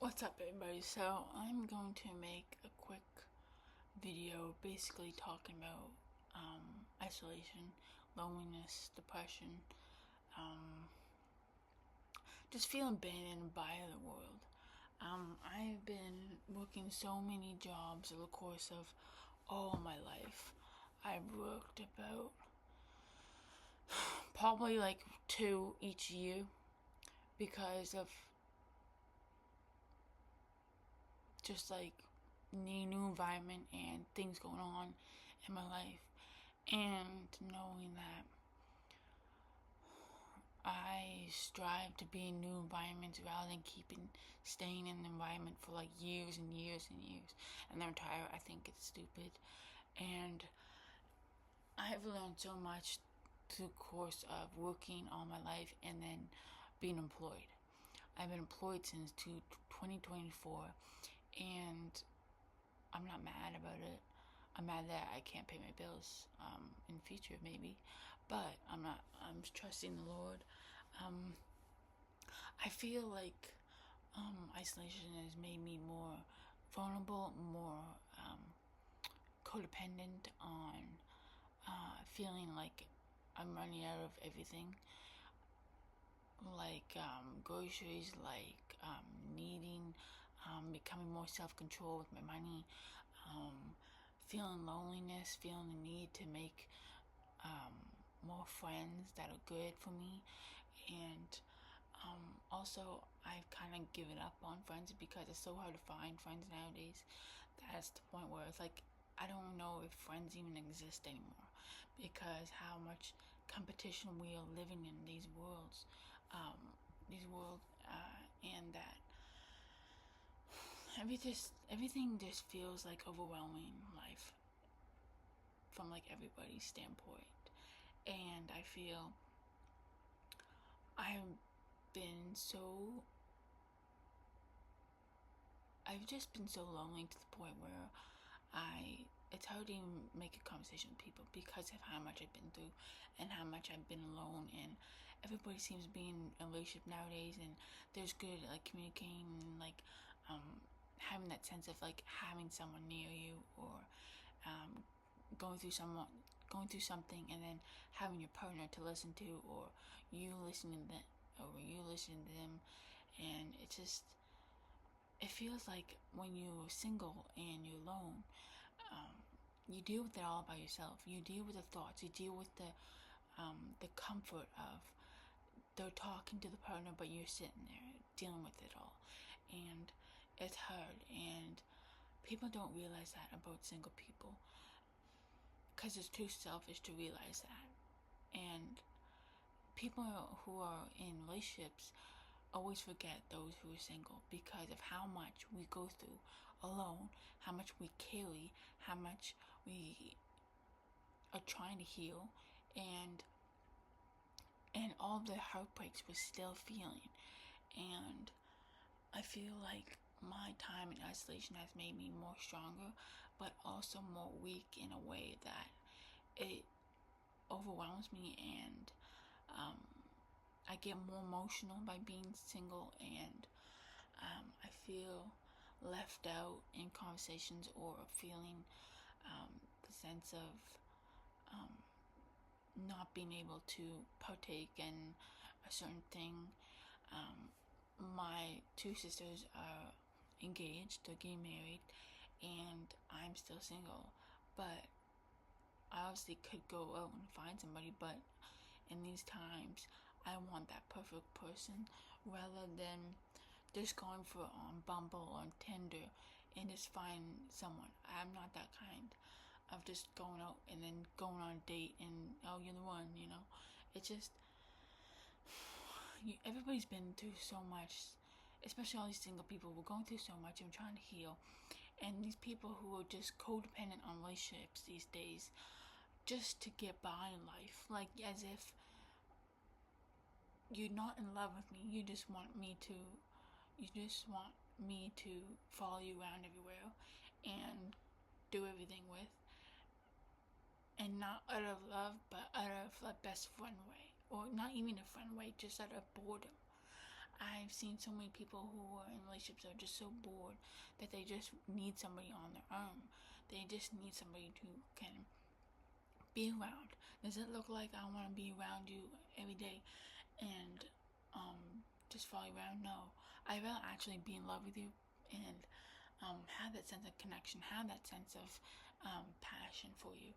What's up, everybody? So I'm going to make a quick video basically talking about isolation, loneliness, depression, um, just feeling abandoned by the world. I've been working so many jobs over the course of all my life. I've worked about probably like two each year because of just like new environment and things going on in my life, and knowing that I strive to be in new environments rather than staying in an environment for like years and years and years and then retire. I think it's stupid, and I've learned so much through the course of working all my life and then being employed. I've been employed since 2024, and I'm not mad about it. I'm mad that I can't pay my bills in the future, maybe, but I'm not. I'm trusting the Lord. Um, I feel like isolation has made me more vulnerable, more codependent on feeling like I'm running out of everything, like groceries, like needing, becoming more self-control with my money, feeling loneliness, feeling the need to make um, more friends that are good for me, and also I've kind of given up on friends because it's so hard to find friends nowadays. That's the point where it's like I don't know if friends even exist anymore because how much competition we are living in um, these worlds, and that everything just feels like overwhelming life from like everybody's standpoint, and I feel I've been so I've just been so lonely to the point where it's hard to even make a conversation with people because of how much I've been through and how much I've been alone, and everybody seems to be in a relationship nowadays, and there's good at like communicating and like having that sense of like having someone near you, or um, going through something and then having your partner to listen to, or you listening to them, and it feels like when you're single and you're alone, um, you deal with it all by yourself. You deal with the thoughts. You deal with the comfort of they're talking to the partner, but you're sitting there dealing with it all, and it's hard. And people don't realize that about single people because it's too selfish to realize that. And people who are in relationships always forget those who are single because of how much we go through alone, how much we carry, how much we are trying to heal, and all the heartbreaks we're still feeling. And I feel like my time in isolation has made me more stronger, but also more weak in a way that it overwhelms me, and um, I get more emotional by being single, and I feel left out in conversations, or feeling the sense of um, not being able to partake in a certain thing. Um, my two sisters are engaged, they're getting married, and I'm still single. But I obviously could go out and find somebody, but in these times, I want that perfect person rather than just going for on Bumble or on Tinder and just find someone. I'm not that kind of just going out and then going on a date and oh, you're the one, you know. It's just everybody's been through so much, especially all these single people. We're going through so much and trying to heal. And these people who are just codependent on relationships these days just to get by in life, like as if you're not in love with me. You just want me to follow you around everywhere and do everything with, and not out of love, but out of a best friend way, or not even a friend way, just out of boredom. I've seen so many people who are in relationships that are just so bored that they just need somebody on their arm. They just need somebody who can be around. Does it look like I want to be around you every day and just follow you around? No. I will actually be in love with you and have that sense of connection, have that sense of passion for you.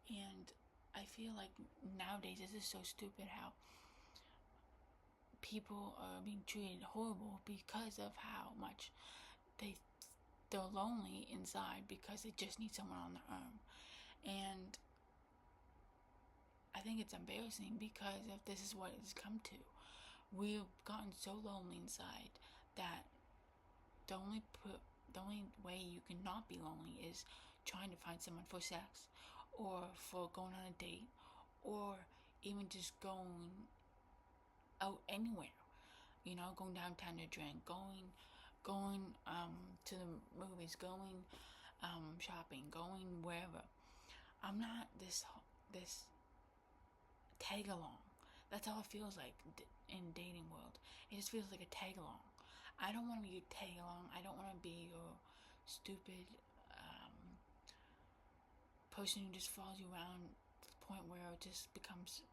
And I feel like nowadays this is so stupid how people are being treated horrible because of how much they're lonely inside because they just need someone on their arm. And I think it's embarrassing because if this is what it's come to. We've gotten so lonely inside that the only way you can not be lonely is trying to find someone for sex or for going on a date or even just going out anywhere, going downtown to drink, going to the movies, going shopping, going wherever. I'm not this tag along. That's all it feels like in dating world. It just feels like a tag along. I don't want to be your tag along. I don't want to be your stupid person who just follows you around to the point where it just becomes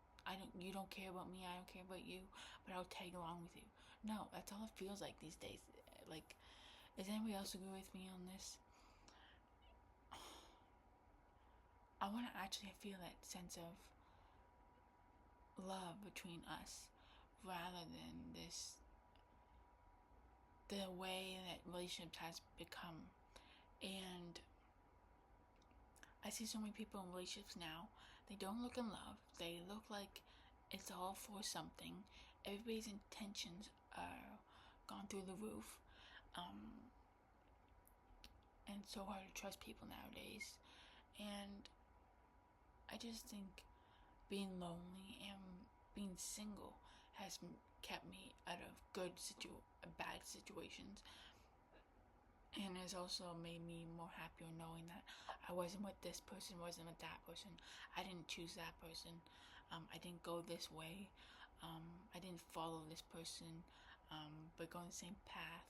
you don't care about me, I don't care about you, but I'll tag along with you. No, that's all it feels like these days. Like, does anybody else agree with me on this? I want to actually feel that sense of love between us rather than the way that relationships has become. And I see so many people in relationships now, they don't look in love, they look like it's all for something. Everybody's intentions are gone through the roof. And it's so hard to trust people nowadays. And I just think being lonely and being single has kept me out of bad situations, and has also made me more happier knowing that I wasn't with this person, wasn't with that person. I didn't choose that person. I didn't go this way. I didn't follow this person, but go on the same path.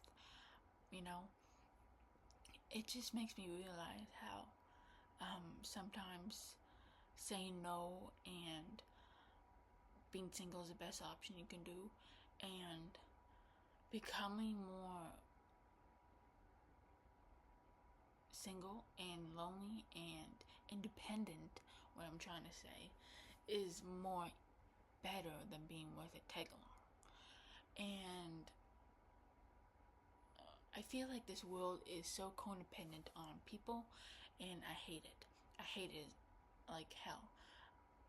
It just makes me realize how sometimes saying no and being single is the best option you can do, and becoming more single and lonely and independent, what I'm trying to say, is more better than being with a tag along. And I feel like this world is so codependent on people, and I hate it. I hate it like hell.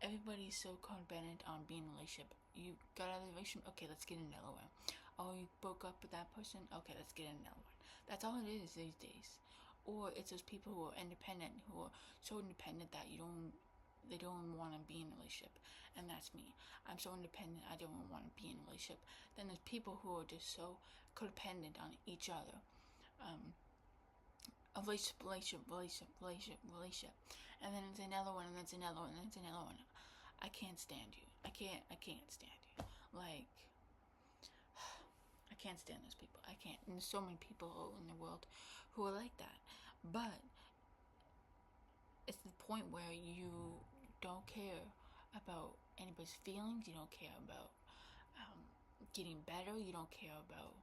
Everybody's so codependent on being in a relationship. You got out of the relationship, okay, let's get another one. Oh, you broke up with that person, okay, let's get another one. That's all it is these days. Or it's those people who are independent, who are so independent that they don't want to be in a relationship, and that's me. I'm so independent, I don't want to be in a relationship. Then there's people who are just so codependent on each other. A relationship, and then it's another one, and then it's another one, and then it's another one. I can't stand you. I can't stand you. Like, I can't stand those people. I can't. And there's so many people in the world who are like that. But it's the point where you don't care about anybody's feelings. You don't care about getting better. You don't care about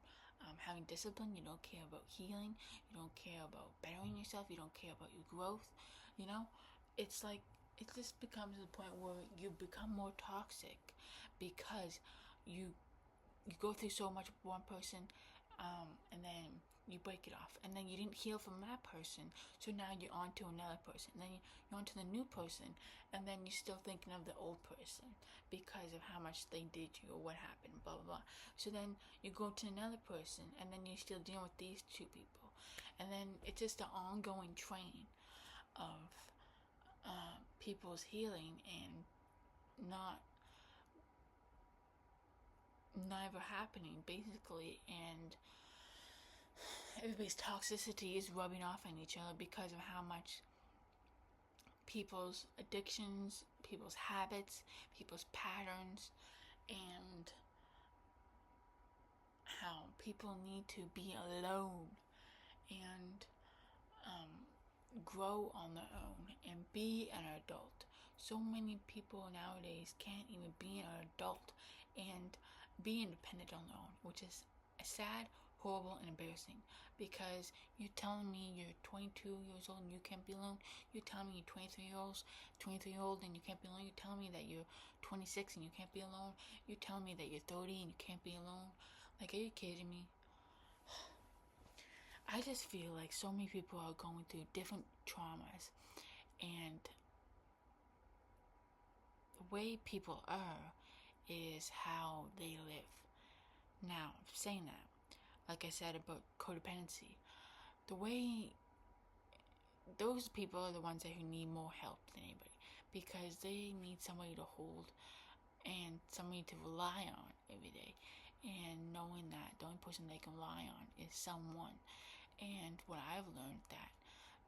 having discipline. You don't care about healing. You don't care about bettering yourself. You don't care about your growth. It's like it just becomes the point where you become more toxic because you go through so much with one person, and then you break it off, and then you didn't heal from that person, so now you're on to another person, and then you're on to the new person, and then you're still thinking of the old person because of how much they did you or what happened, blah blah blah. So then you go to another person, and then you're still dealing with these two people, and then it's just an ongoing train of people's healing and not never happening basically, and everybody's toxicity is rubbing off on each other because of how much people's addictions, people's habits, people's patterns, and how people need to be alone and grow on their own and be an adult. So many people nowadays can't even be an adult and be independent on their own, which is sad, horrible, and embarrassing. Because you're telling me you're 22 years old and you can't be alone. You're telling me you're 23-year-old and you can't be alone. You're telling me that you're 26 and you can't be alone. You're telling me that you're 30 and you can't be alone. Like, are you kidding me? I just feel like so many people are going through different traumas, and the way people are is how they live. Now, saying that, like I said about codependency, the way those people are the ones who need more help than anybody, because they need somebody to hold and somebody to rely on every day, and knowing that the only person they can rely on is someone. And what I've learned that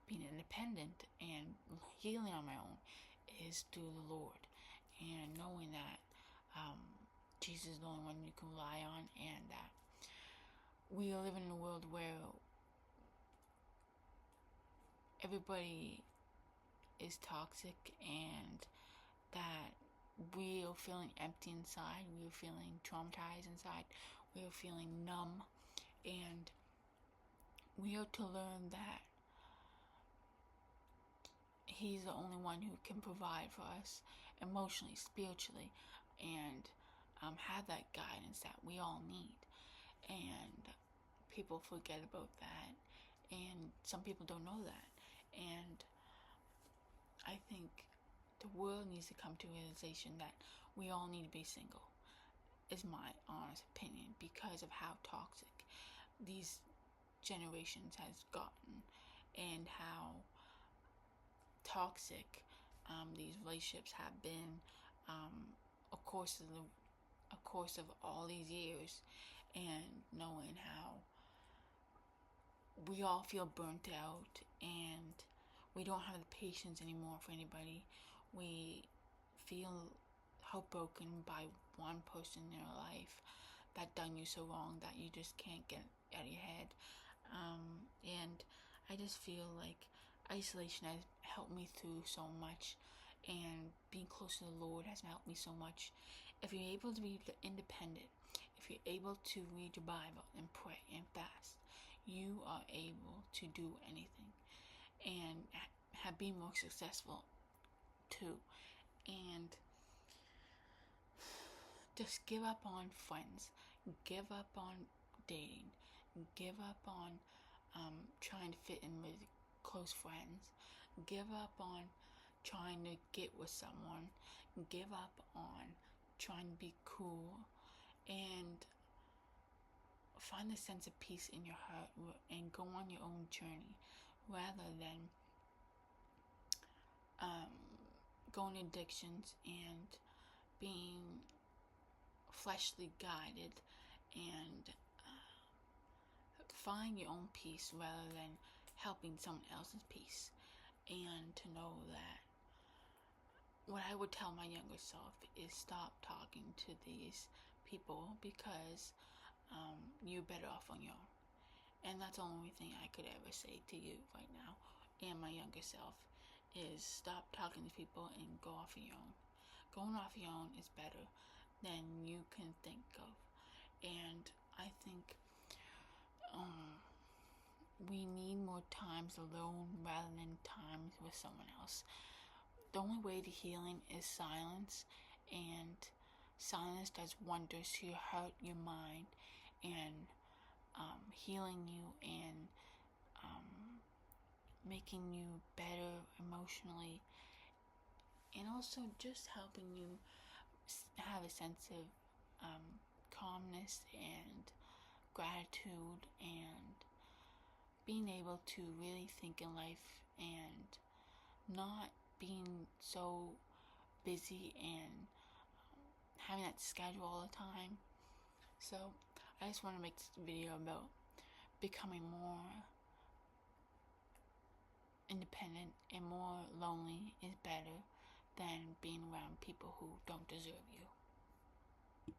being independent and healing on my own is through the Lord, and knowing that Jesus is the only one you can rely on, and that we are living in a world where everybody is toxic, and that we are feeling empty inside, we are feeling traumatized inside, we are feeling numb, and we are to learn that He's the only one who can provide for us emotionally, spiritually, and have that guidance that we all need. And people forget about that, and some people don't know that. And I think the world needs to come to a realization that we all need to be single, is my honest opinion, because of how toxic these generations has gotten, and how toxic these relationships have been a course of all these years, and knowing how we all feel burnt out and we don't have the patience anymore for anybody. We feel heartbroken by one person in your life that done you so wrong that you just can't get out of your head. And I just feel like isolation has helped me through so much, and being close to the Lord has helped me so much. If you're able to be independent, if you're able to read your Bible and pray and fast, you are able to do anything and have been more successful too. And just give up on friends, give up on dating, give up on trying to fit in with close friends, give up on trying to get with someone, give up on trying to be cool, and find a sense of peace in your heart and go on your own journey, rather than going addictions and being fleshly guided, and find your own peace rather than helping someone else's peace. And to know that what I would tell my younger self is stop talking to these people, because you're better off on your own. And that's the only thing I could ever say to you right now and my younger self, is stop talking to people and go off on your own. Going off your own is better than you can think of. And I think we need more times alone rather than times with someone else. The only way to healing is silence, and silence does wonders to your heart, your mind, and healing you, and making you better emotionally, and also just helping you have a sense of calmness and gratitude, and being able to really think in life and not being so busy and having that schedule all the time. So I just want to make this video about becoming more independent, and more lonely is better than being around people who don't deserve you.